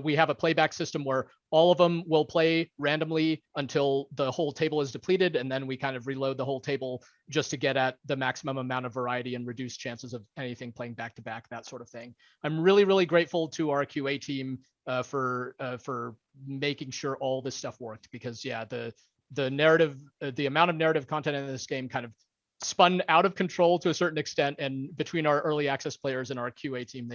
We have a playback system where all of them will play randomly until the whole table is depleted, and then we kind of reload the whole table just to get at the maximum amount of variety and reduce chances of anything playing back to back, that sort of thing. I'm really, really grateful to our QA team for making sure all this stuff worked, because yeah, the narrative, the amount of narrative content in this game kind of spun out of control to a certain extent, and between our early access players and our QA team,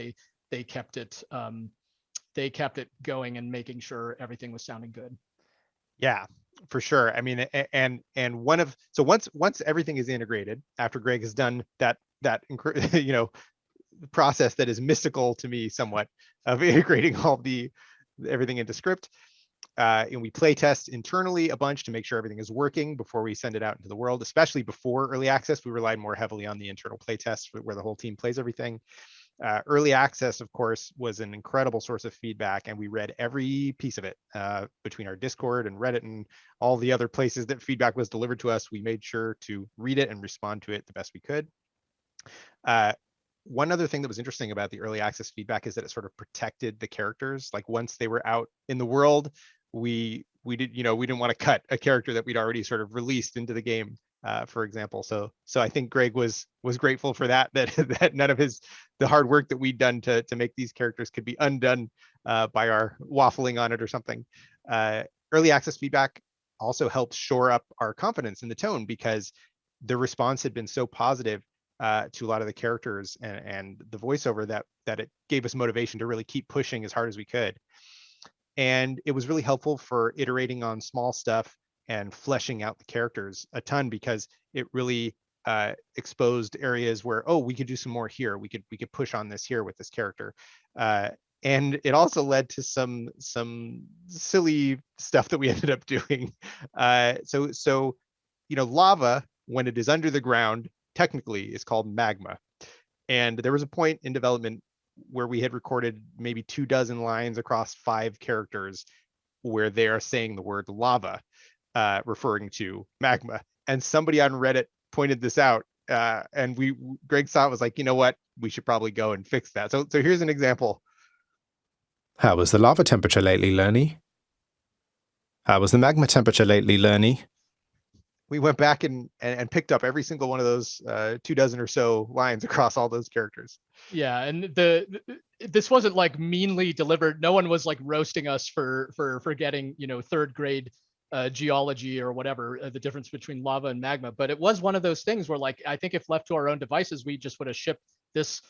they kept it going and making sure everything was sounding good. Yeah, for sure. I mean, and once everything is integrated, after Greg has done that process that is mystical to me somewhat of integrating everything into script, and we play test internally a bunch to make sure everything is working before we send it out into the world. Especially before early access, we relied more heavily on the internal play test where the whole team plays everything. Early access, of course, was an incredible source of feedback, and we read every piece of it between our Discord and Reddit and all the other places that feedback was delivered to us. We made sure to read it and respond to it the best we could. One other thing that was interesting about the early access feedback is that it sort of protected the characters. Like once they were out in the world, we didn't want to cut a character that we'd already sort of released into the game. For example, so I think Greg was grateful for that none of the hard work that we'd done to make these characters could be undone by our waffling on it or something. Early access feedback also helped shore up our confidence in the tone, because the response had been so positive to a lot of the characters and the voiceover that it gave us motivation to really keep pushing as hard as we could. And it was really helpful for iterating on small stuff and fleshing out the characters a ton, because it really exposed areas where, oh, we could do some more here. We could push on this here with this character. And it also led to some silly stuff that we ended up doing. So lava, when it is under the ground, technically is called magma. And there was a point in development where we had recorded maybe 24 lines across 5 characters where they are saying the word lava, referring to magma. And somebody on Reddit pointed this out, and Greg saw it, was like, you know what, we should probably go and fix that. So here's an example. How was the lava temperature lately, Lerny? How was the magma temperature lately, Lerny? We went back and picked up every single one of those 24 or so lines across all those characters. Yeah, and this wasn't like meanly delivered. No one was like roasting us for getting third grade geology or whatever, the difference between lava and magma. But it was one of those things where, like, I think if left to our own devices, we just would have shipped this,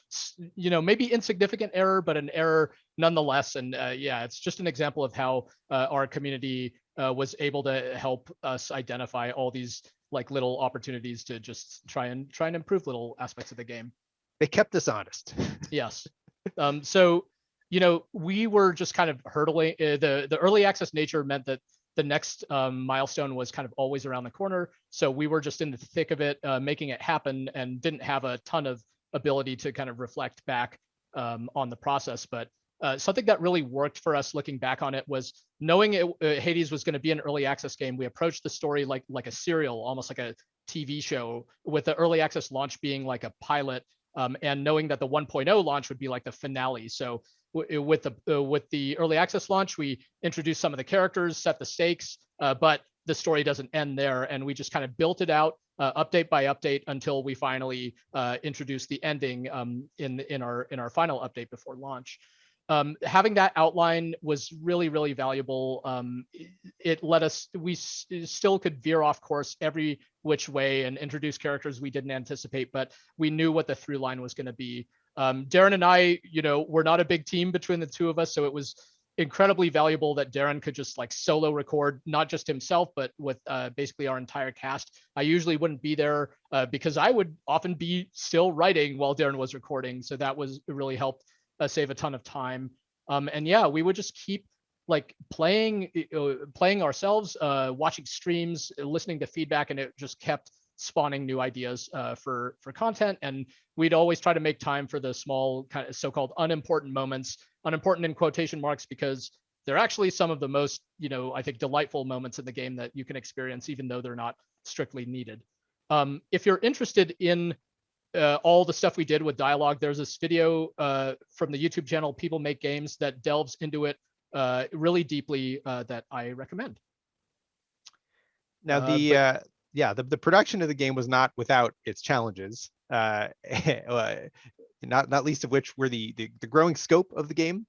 maybe insignificant error, but an error nonetheless. And yeah, it's just an example of how our community was able to help us identify all these like little opportunities to just try and improve little aspects of the game. They kept us honest. Yes. So, we were just kind of hurdling. The early access nature meant that the next milestone was kind of always around the corner. So we were just in the thick of it, making it happen, and didn't have a ton of ability to kind of reflect back on the process. But something that really worked for us looking back on it was knowing Hades was going to be an early access game. We approached the story like a serial, almost like a TV show, with the early access launch being like a pilot And knowing that the 1.0 launch would be like the finale. So with the early access launch, we introduced some of the characters, set the stakes, but the story doesn't end there, and we just kind of built it out update by update until we finally introduced the ending in our final update before launch. Having that outline was really, really valuable. It let us, we still could veer off course every which way and introduce characters we didn't anticipate, but we knew what the through line was going to be. Darren and I, we're not a big team between the two of us, so it was incredibly valuable that Darren could just like solo record, not just himself, but with basically our entire cast. I usually wouldn't be there because I would often be still writing while Darren was recording. So that was really helped save a ton of time. And yeah, we would just keep like playing ourselves, watching streams, listening to feedback, and it just kept spawning new ideas for content. And we'd always try to make time for the small kind of so-called unimportant moments, unimportant in quotation marks, because they're actually some of the most, I think delightful moments in the game that you can experience, even though they're not strictly needed. If you're interested in all the stuff we did with dialogue, there's this video from the YouTube channel People Make Games that delves into it really deeply that I recommend. Now the production of the game was not without its challenges, not least of which were the growing scope of the game.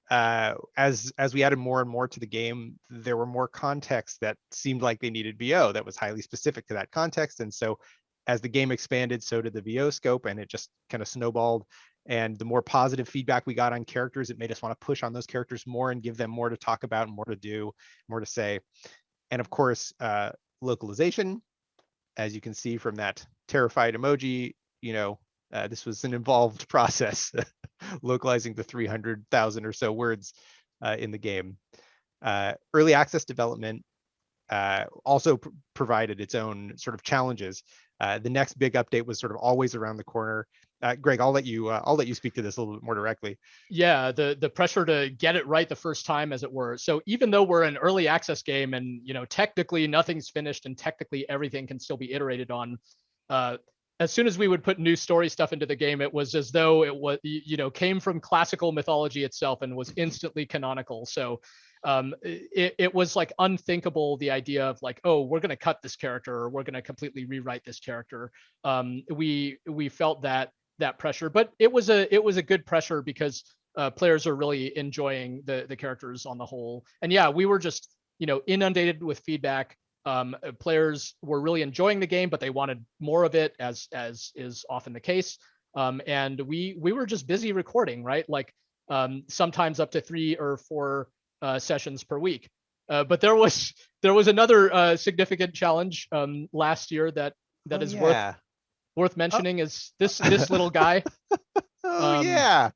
As we added more and more to the game, there were more contexts that seemed like they needed VO that was highly specific to that context. And so as the game expanded, so did the VO scope, and it just kind of snowballed. And the more positive feedback we got on characters, it made us want to push on those characters more and give them more to talk about and more to do, more to say. And of course, localization, as you can see from that terrified emoji, this was an involved process, localizing the 300,000 or so words in the game. Early access development also provided its own sort of challenges. The next big update was sort of always around the corner. Greg, I'll let you speak to this a little bit more directly. Yeah, the pressure to get it right the first time, as it were. So even though we're an early access game and technically nothing's finished and technically everything can still be iterated on, as soon as we would put new story stuff into the game, it was as though it was came from classical mythology itself and was instantly canonical. So it was like unthinkable, the idea of like, oh, we're going to cut this character or we're going to completely rewrite this character. We felt that pressure, but it was a good pressure because players are really enjoying the characters on the whole. And yeah, we were just inundated with feedback. Players were really enjoying the game, but they wanted more of it, as is often the case. And we were just busy recording, right? Like sometimes up to 3 or 4 sessions per week. But there was another significant challenge last yeyear that is worth mentioning is this little guy. Yeah,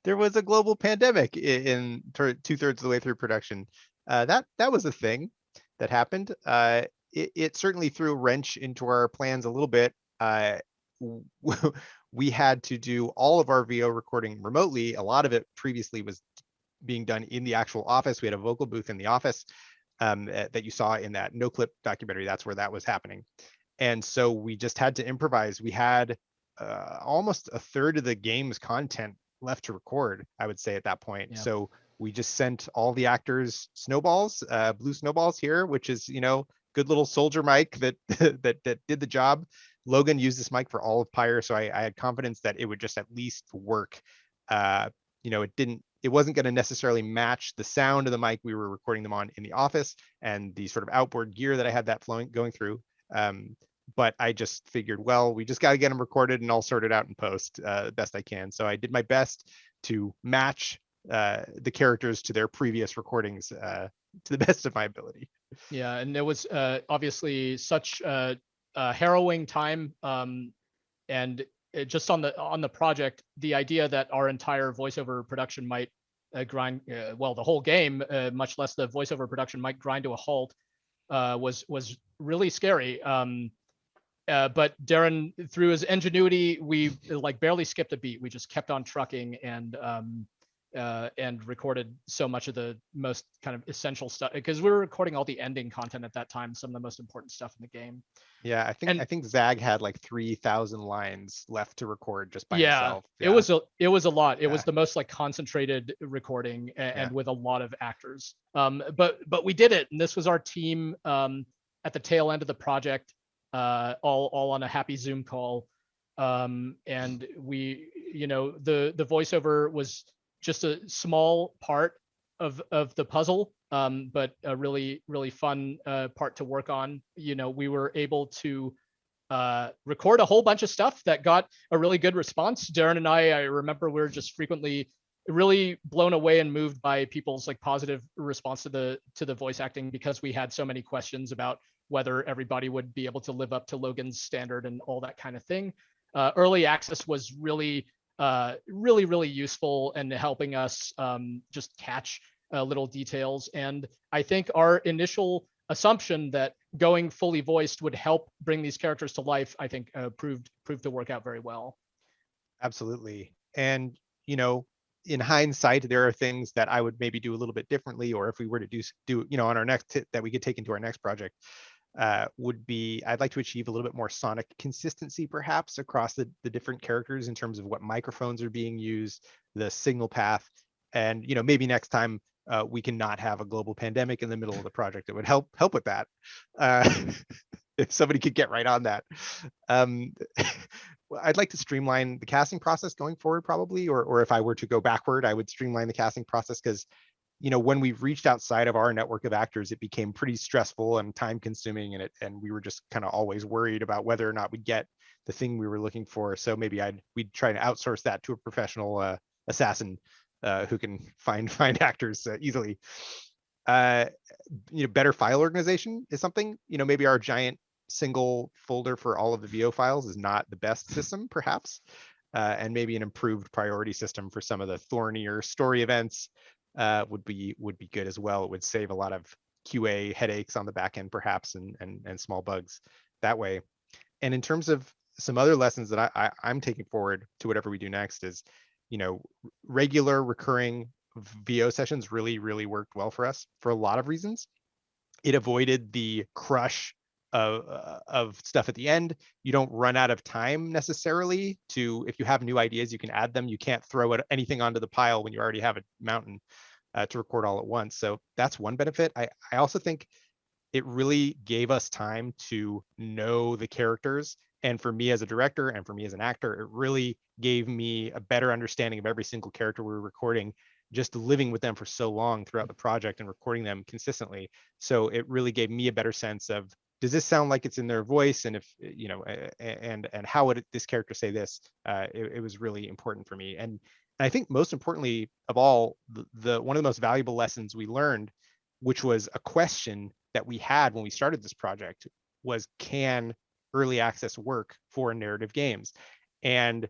there was a global pandemic in 2/3 of the way through production. That was a thing that happened. It certainly threw a wrench into our plans a little bit. We had to do all of our VO recording remotely. A lot of it previously was being done in the actual office. We had a vocal booth in the office that you saw in that No Clip documentary. That's where that was happening. And so we just had to improvise. We had almost a third of the game's content left to record, I would say, at that point. Yeah. So we just sent all the actors snowballs, blue snowballs here, which is, good little soldier mic that that did the job. Logan used this mic for all of Pyre, so I had confidence that it would just at least work. It wasn't going to necessarily match the sound of the mic we were recording them on in the office and the sort of outboard gear that I had that going through. But I just figured, well, we just got to get them recorded and I'll sort it out in post the best I can. So I did my best to match the characters to their previous recordings to the best of my ability. Yeah, and there was obviously such a harrowing time, and just on the project, the idea that our entire voiceover production might grind, the whole game, much less the voiceover production, might grind to a halt, was really scary. But Darren, through his ingenuity, we like barely skipped a beat. We just kept on trucking, and and recorded so much of the most kind of essential stuff, because we were recording all the ending content at that time, some of the most important stuff in the game. Yeah, I think Zag had like 3,000 lines left to record just by Yeah, himself. it was a lot. It was Yeah. the most like concentrated recording and Yeah. with a lot of actors. But we did it, and this was our team at the tail end of the project, all on a happy Zoom call. And we, the voiceover was just a small part of the puzzle, but a really, really fun part to work on. We were able to record a whole bunch of stuff that got a really good response. Darren and I remember we were just frequently really blown away and moved by people's like positive response to the voice acting, because we had so many questions about whether everybody would be able to live up to Logan's standard and all that kind of thing. Early access was really useful in helping us just catch little details. And I think our initial assumption that going fully voiced would help bring these characters to life, I think proved to work out very well. Absolutely. And, in hindsight, there are things that I would maybe do a little bit differently, or if we were to do on our next that we could take into our next project, would be I'd like to achieve a little bit more sonic consistency perhaps across the different characters in terms of what microphones are being used, the signal path, and maybe next time we can not have a global pandemic in the middle of the project. It would help with that. If somebody could get right on that. I'd like to streamline the casting process going forward probably, or if I were to go backward, I would streamline the casting process, because when we reached outside of our network of actors, it became pretty stressful and time consuming, and we were just kind of always worried about whether or not we'd get the thing we were looking for. So maybe we'd try to outsource that to a professional assassin who can find actors easily. Better file organization is something. Maybe our giant single folder for all of the VO files is not the best system, perhaps, and maybe an improved priority system for some of the thornier story events would be good as well. It would save a lot of QA headaches on the back end, perhaps, and small bugs that way. And in terms of some other lessons that I'm taking forward to whatever we do next is, regular recurring VO sessions really, really worked well for us for a lot of reasons. It avoided the crush of stuff at the end. You don't run out of time necessarily if you have new ideas, you can add them. You can't throw anything onto the pile when you already have a mountain to record all at once. So that's one benefit. I also think it really gave us time to know the characters. And for me as a director and for me as an actor, it really gave me a better understanding of every single character we were recording, just living with them for so long throughout the project and recording them consistently. So it really gave me a better sense of, does this sound like it's in their voice? And if, and how would this character say this? It was really important for me. And I think most importantly of all, the one of the most valuable lessons we learned, which was a question that we had when we started this project, was, can early access work for narrative games? And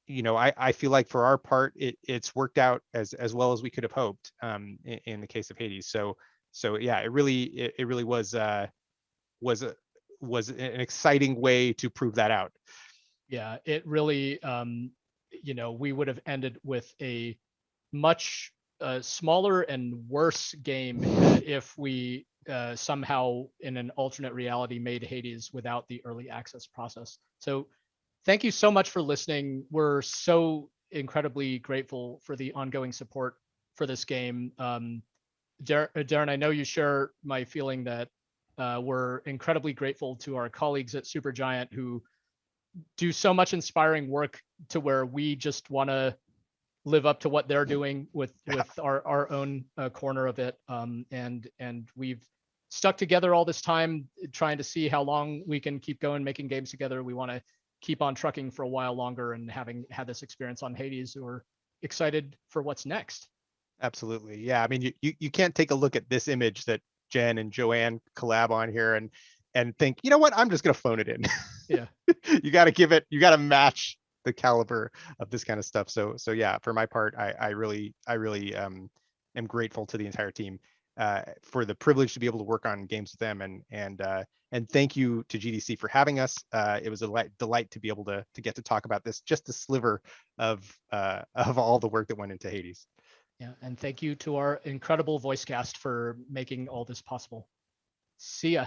I feel like for our part, it's worked out as well as we could have hoped in the case of Hades. So yeah, it really was an exciting way to prove that out. Yeah, it really, we would have ended with a much smaller and worse game if we somehow in an alternate reality made Hades without the early access process. So thank you so much for listening. We're so incredibly grateful for the ongoing support for this game. Darren, I know you share my feeling that we're incredibly grateful to our colleagues at Supergiant who do so much inspiring work to where we just want to live up to what they're doing with our own corner of it. And we've stuck together all this time trying to see how long we can keep going making games together. We want to keep on trucking for a while longer, and having had this experience on Hades, we're excited for what's next. Absolutely. Yeah. I mean, you can't take a look at this image that Jen and Joanne collab on here and think, you know what, I'm just going to phone it in. Yeah. You got to match the caliber of this kind of stuff. So yeah, for my part, I really am grateful to the entire team. for the privilege to be able to work on games with them, and thank you to GDC for having us. It was a delight to be able to get to talk about this, just a sliver of all the work that went into Hades. Yeah, and thank you to our incredible voice cast for making all this possible. See ya.